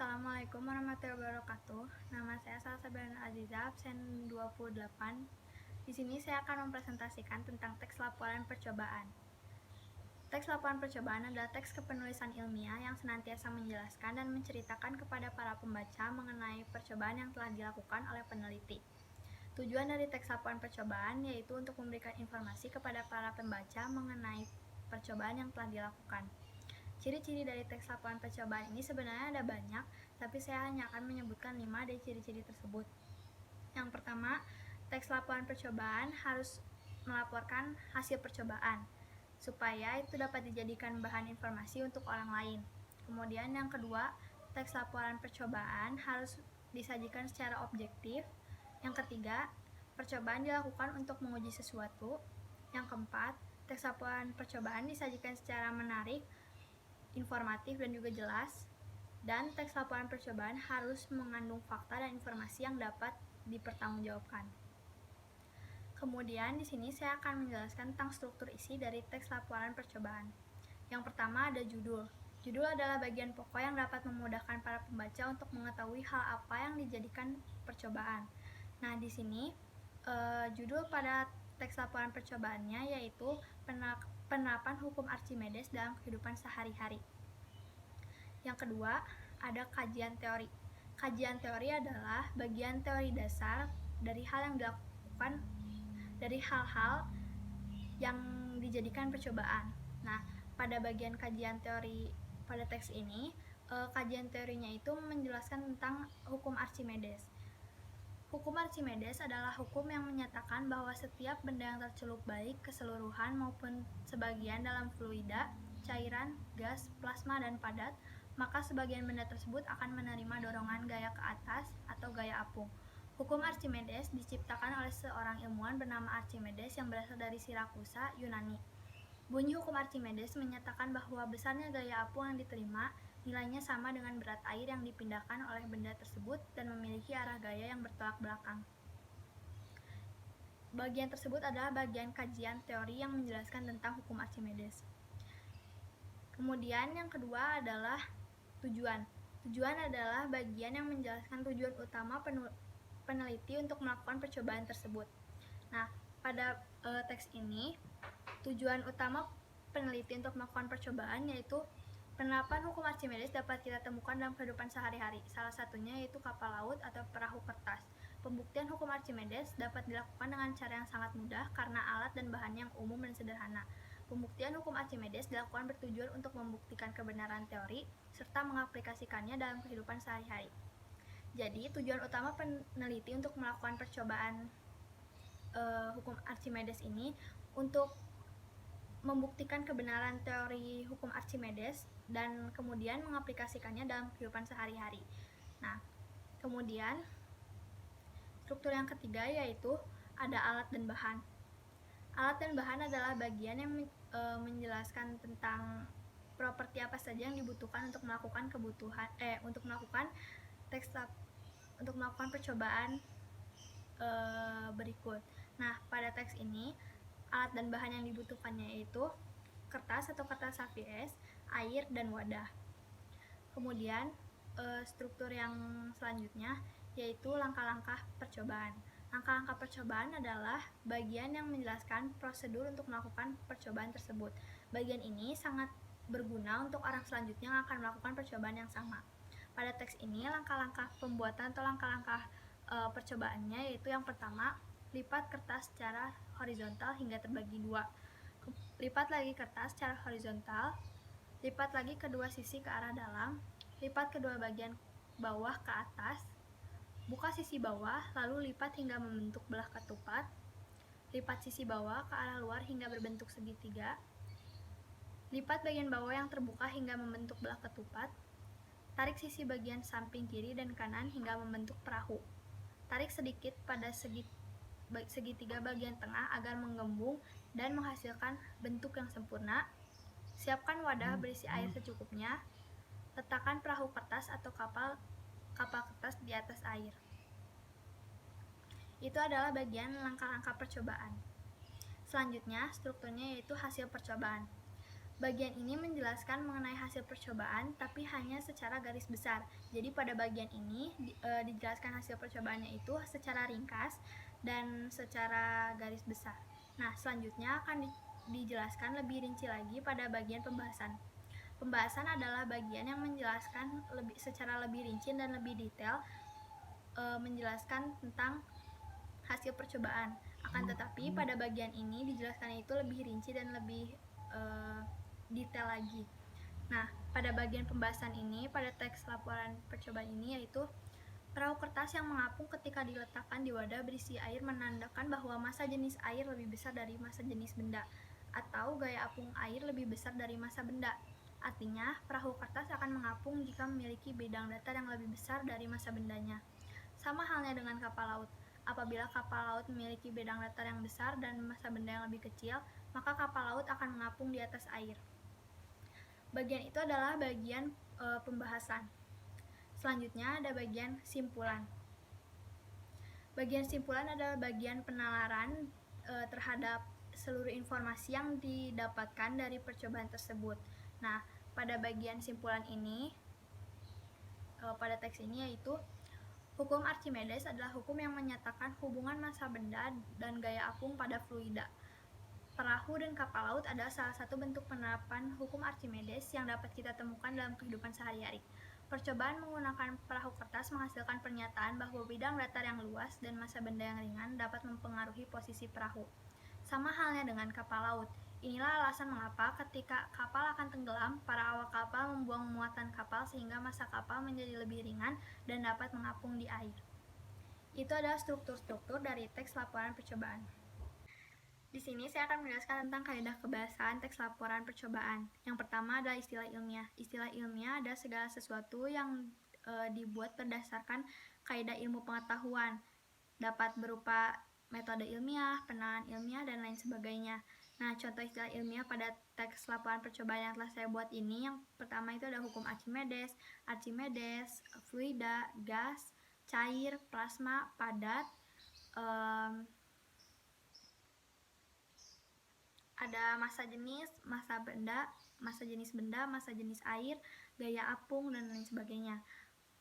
Assalamualaikum warahmatullahi wabarakatuh. Nama saya Salsabilan Aziza, absen 28. Di sini saya akan mempresentasikan tentang teks laporan percobaan. Teks laporan percobaan adalah teks kepenulisan ilmiah yang senantiasa menjelaskan dan menceritakan kepada para pembaca mengenai percobaan yang telah dilakukan oleh peneliti. Tujuan dari teks laporan percobaan yaitu untuk memberikan informasi kepada para pembaca mengenai percobaan yang telah dilakukan. Ciri-ciri dari teks laporan percobaan ini sebenarnya ada banyak, tapi saya hanya akan menyebutkan 5 dari ciri-ciri tersebut. Yang pertama, teks laporan percobaan harus melaporkan hasil percobaan, supaya itu dapat dijadikan bahan informasi untuk orang lain. Kemudian yang kedua, teks laporan percobaan harus disajikan secara objektif. Yang ketiga, percobaan dilakukan untuk menguji sesuatu. Yang keempat, teks laporan percobaan disajikan secara menarik, informatif dan juga jelas, dan teks laporan percobaan harus mengandung fakta dan informasi yang dapat dipertanggungjawabkan. Kemudian di sini saya akan menjelaskan tentang struktur isi dari teks laporan percobaan. Yang pertama ada judul. Judul adalah bagian pokok yang dapat memudahkan para pembaca untuk mengetahui hal apa yang dijadikan percobaan. Nah, di sini judul pada teks laporan percobaannya yaitu penerapan hukum Archimedes dalam kehidupan sehari-hari. Yang kedua, ada kajian teori. Kajian teori adalah bagian teori dasar dari hal yang dilakukan, dari hal-hal yang dijadikan percobaan. Nah, pada bagian kajian teori pada teks ini, kajian teorinya itu menjelaskan tentang hukum Archimedes. Hukum Archimedes adalah hukum yang menyatakan bahwa setiap benda yang tercelup baik keseluruhan maupun sebagian dalam fluida, cairan, gas, plasma, dan padat, maka sebagian benda tersebut akan menerima dorongan gaya ke atas atau gaya apung. Hukum Archimedes diciptakan oleh seorang ilmuwan bernama Archimedes yang berasal dari Sirakusa, Yunani. Bunyi hukum Archimedes menyatakan bahwa besarnya gaya apung yang diterima nilainya sama dengan berat air yang dipindahkan oleh benda tersebut dan memiliki arah gaya yang bertolak belakang. Bagian tersebut adalah bagian kajian teori yang menjelaskan tentang hukum Archimedes. Kemudian yang kedua adalah tujuan. Tujuan adalah bagian yang menjelaskan tujuan utama peneliti untuk melakukan percobaan tersebut. Nah, pada teks ini, tujuan utama peneliti untuk melakukan percobaan yaitu penerapan hukum Archimedes dapat kita temukan dalam kehidupan sehari-hari. Salah satunya yaitu kapal laut atau perahu kertas. Pembuktian hukum Archimedes dapat dilakukan dengan cara yang sangat mudah karena alat dan bahan yang umum dan sederhana. Pembuktian hukum Archimedes dilakukan bertujuan untuk membuktikan kebenaran teori serta mengaplikasikannya dalam kehidupan sehari-hari. Jadi, tujuan utama peneliti untuk melakukan percobaan hukum Archimedes ini untuk membuktikan kebenaran teori hukum Archimedes dan kemudian mengaplikasikannya dalam kehidupan sehari-hari. Nah, kemudian struktur yang ketiga yaitu ada alat dan bahan. Alat dan bahan adalah bagian yang menjelaskan tentang properti apa saja yang dibutuhkan untuk melakukan untuk melakukan percobaan berikut. Nah, pada teks ini alat dan bahan yang dibutuhkannya yaitu kertas atau kertas HVS, air, dan wadah. Kemudian struktur yang selanjutnya yaitu langkah-langkah percobaan. Langkah-langkah percobaan adalah bagian yang menjelaskan prosedur untuk melakukan percobaan tersebut. Bagian ini sangat berguna untuk orang selanjutnya yang akan melakukan percobaan yang sama. Pada teks ini, langkah-langkah pembuatan atau langkah-langkah percobaannya yaitu yang pertama, lipat kertas secara horizontal hingga terbagi dua. Lipat lagi kertas secara horizontal, lipat lagi kedua sisi ke arah dalam, lipat kedua bagian bawah ke atas, buka sisi bawah, lalu lipat hingga membentuk belah ketupat, lipat sisi bawah ke arah luar hingga berbentuk segitiga, lipat bagian bawah yang terbuka hingga membentuk belah ketupat, tarik sisi bagian samping kiri dan kanan hingga membentuk perahu, tarik sedikit pada segitiga bagian tengah agar menggembung dan menghasilkan bentuk yang sempurna. Siapkan wadah berisi air secukupnya. Letakkan perahu kertas atau kapal kertas di atas air. Itu adalah bagian langkah-langkah percobaan. Selanjutnya, strukturnya yaitu hasil percobaan. Bagian ini menjelaskan mengenai hasil percobaan, tapi hanya secara garis besar. Jadi pada bagian ini dijelaskan hasil percobaannya itu secara ringkas dan secara garis besar. Nah, selanjutnya akan dijelaskan lebih rinci lagi pada bagian pembahasan. Pembahasan adalah bagian yang menjelaskan secara lebih rinci dan lebih detail, menjelaskan tentang hasil percobaan. Akan tetapi pada bagian ini dijelaskan itu lebih rinci dan lebih detail lagi. Nah, pada bagian pembahasan ini, pada teks laporan percobaan ini yaitu perahu kertas yang mengapung ketika diletakkan di wadah berisi air menandakan bahwa massa jenis air lebih besar dari massa jenis benda, atau gaya apung air lebih besar dari massa benda. Artinya, perahu kertas akan mengapung jika memiliki bidang datar yang lebih besar dari massa bendanya. Sama halnya dengan kapal laut. Apabila kapal laut memiliki bidang datar yang besar dan massa benda yang lebih kecil, maka kapal laut akan mengapung di atas air. Bagian itu adalah bagian pembahasan. Selanjutnya ada bagian simpulan. Bagian simpulan adalah bagian penalaran terhadap seluruh informasi yang didapatkan dari percobaan tersebut. Nah, pada bagian simpulan ini, pada teks ini yaitu hukum Archimedes adalah hukum yang menyatakan hubungan massa benda dan gaya apung pada fluida. Perahu dan kapal laut adalah salah satu bentuk penerapan hukum Archimedes yang dapat kita temukan dalam kehidupan sehari-hari. Percobaan menggunakan perahu kertas menghasilkan pernyataan bahwa bidang datar yang luas dan massa benda yang ringan dapat mempengaruhi posisi perahu. Sama halnya dengan kapal laut. Inilah alasan mengapa ketika kapal akan tenggelam, para awak kapal membuang muatan kapal sehingga massa kapal menjadi lebih ringan dan dapat mengapung di air. Itu adalah struktur-struktur dari teks laporan percobaan. Di sini saya akan menjelaskan tentang kaidah kebahasaan teks laporan percobaan. Yang pertama adalah istilah ilmiah. Istilah ilmiah adalah segala sesuatu yang dibuat berdasarkan kaidah ilmu pengetahuan. Dapat berupa metode ilmiah, penelitian ilmiah, dan lain sebagainya. Nah, contoh istilah ilmiah pada teks laporan percobaan yang telah saya buat ini, yang pertama itu ada hukum Archimedes, fluida, gas, cair, plasma, padat, ada massa jenis, massa jenis benda, massa jenis air, gaya apung, dan lain sebagainya.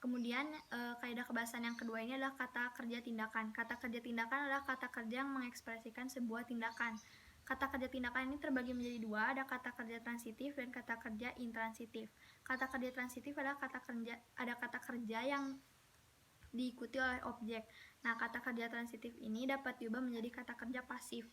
Kemudian kaidah kebahasaan yang kedua ini adalah kata kerja tindakan. Kata kerja tindakan adalah kata kerja yang mengekspresikan sebuah tindakan. Kata kerja tindakan ini terbagi menjadi dua, ada kata kerja transitif dan kata kerja intransitif. Kata kerja transitif adalah kata kerja yang diikuti oleh objek. Nah, kata kerja transitif ini dapat diubah menjadi kata kerja pasif.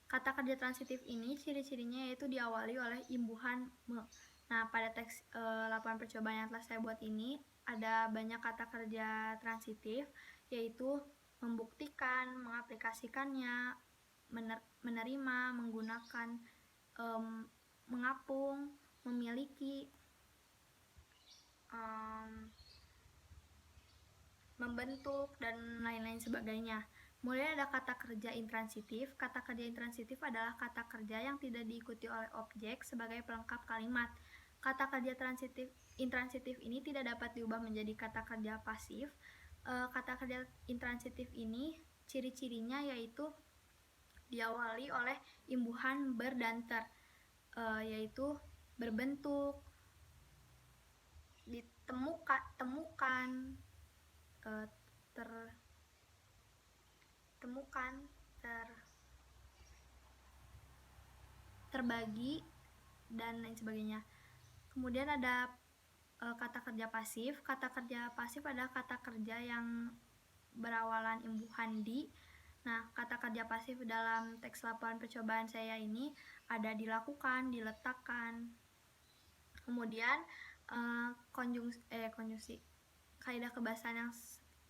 Kata kerja transitif ini ciri-cirinya yaitu diawali oleh imbuhan me. Nah, pada teks laporan percobaan yang telah saya buat ini ada banyak kata kerja transitif, yaitu membuktikan, mengaplikasikannya, menerima, menggunakan, mengapung, memiliki, membentuk, dan lain-lain sebagainya. Kemudian ada kata kerja intransitif. Kata kerja intransitif adalah kata kerja yang tidak diikuti oleh objek sebagai pelengkap kalimat. Kata kerja intransitif ini tidak dapat diubah menjadi kata kerja pasif. Kata kerja intransitif ini ciri-cirinya yaitu diawali oleh imbuhan ber dan ter, yaitu berbentuk, terbagi, dan lain sebagainya. Kemudian ada kata kerja pasif. Kata kerja pasif adalah kata kerja yang berawalan imbuhan di. Nah, kata kerja pasif dalam teks laporan percobaan saya ini ada dilakukan, diletakkan. Kemudian konjungsi. Kaidah kebahasaan yang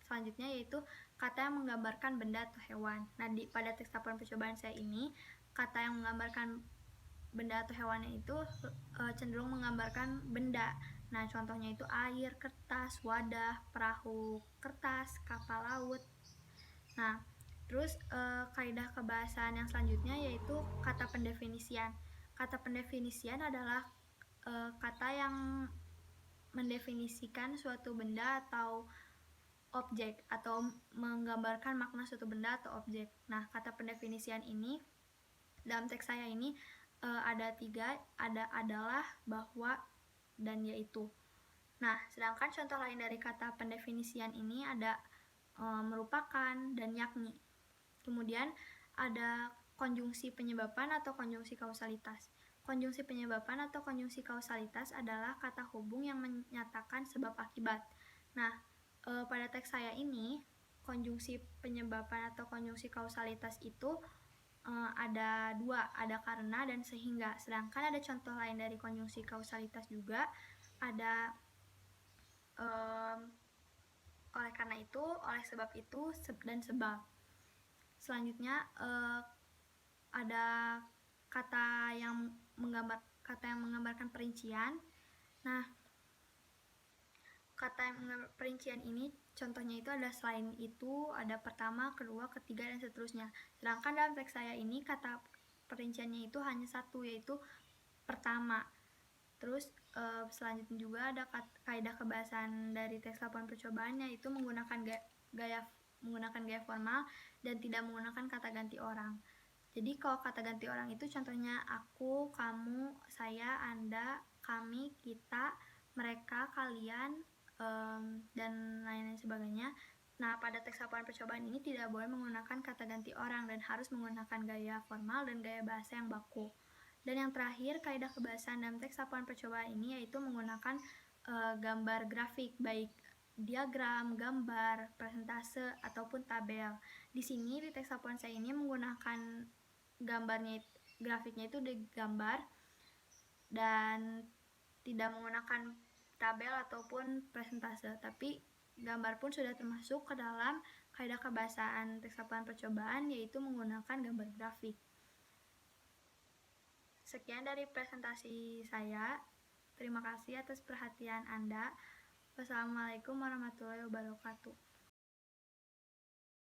selanjutnya yaitu kata yang menggambarkan benda atau hewan. Nah, pada teks laporan percobaan saya ini, kata yang menggambarkan benda atau hewannya itu cenderung menggambarkan benda. Nah, contohnya itu air, kertas, wadah, perahu kertas, kapal laut. Nah, terus kaidah kebahasaan yang selanjutnya yaitu kata pendefinisian. Kata pendefinisian adalah kata yang mendefinisikan suatu benda atau objek, atau menggambarkan makna suatu benda atau objek. Nah, kata pendefinisian ini dalam teks saya ini ada 3, adalah, bahwa, dan yaitu. Nah, sedangkan contoh lain dari kata pendefinisian ini ada merupakan dan yakni. Kemudian ada konjungsi penyebaban atau konjungsi kausalitas. Konjungsi penyebaban atau konjungsi kausalitas adalah kata hubung yang menyatakan sebab akibat. Nah, pada teks saya ini, konjungsi penyebaban atau konjungsi kausalitas itu ada 2, ada karena dan sehingga. Sedangkan ada contoh lain dari konjungsi kausalitas juga, ada oleh karena itu, oleh sebab itu, dan sebab. Selanjutnya ada kata yang menggambarkan perincian. Nah, kata yang menggambarkan perincian ini contohnya itu ada selain itu, ada pertama, kedua, ketiga, dan seterusnya. Sedangkan dalam teks saya ini kata perinciannya itu hanya satu, yaitu pertama. Terus selanjutnya juga ada kaidah kebahasaan dari teks laporan percobaan, yaitu menggunakan gaya formal dan tidak menggunakan kata ganti orang. Jadi kalau kata ganti orang itu contohnya aku, kamu, saya, Anda, kami, kita, mereka, kalian, dan lain-lain sebagainya. Nah, pada teks laporan percobaan ini tidak boleh menggunakan kata ganti orang dan harus menggunakan gaya formal dan gaya bahasa yang baku. Dan yang terakhir, kaidah kebahasaan dalam teks laporan percobaan ini yaitu menggunakan gambar grafik, baik diagram, gambar, presentase, ataupun tabel. Di sini di teks laporan saya ini menggunakan grafiknya itu digambar dan tidak menggunakan tabel ataupun presentase, tapi gambar pun sudah termasuk ke dalam kaidah kebahasaan teks laporan percobaan, yaitu menggunakan gambar grafik. Sekian dari presentasi saya. Terima kasih atas perhatian Anda. Wassalamualaikum warahmatullahi wabarakatuh.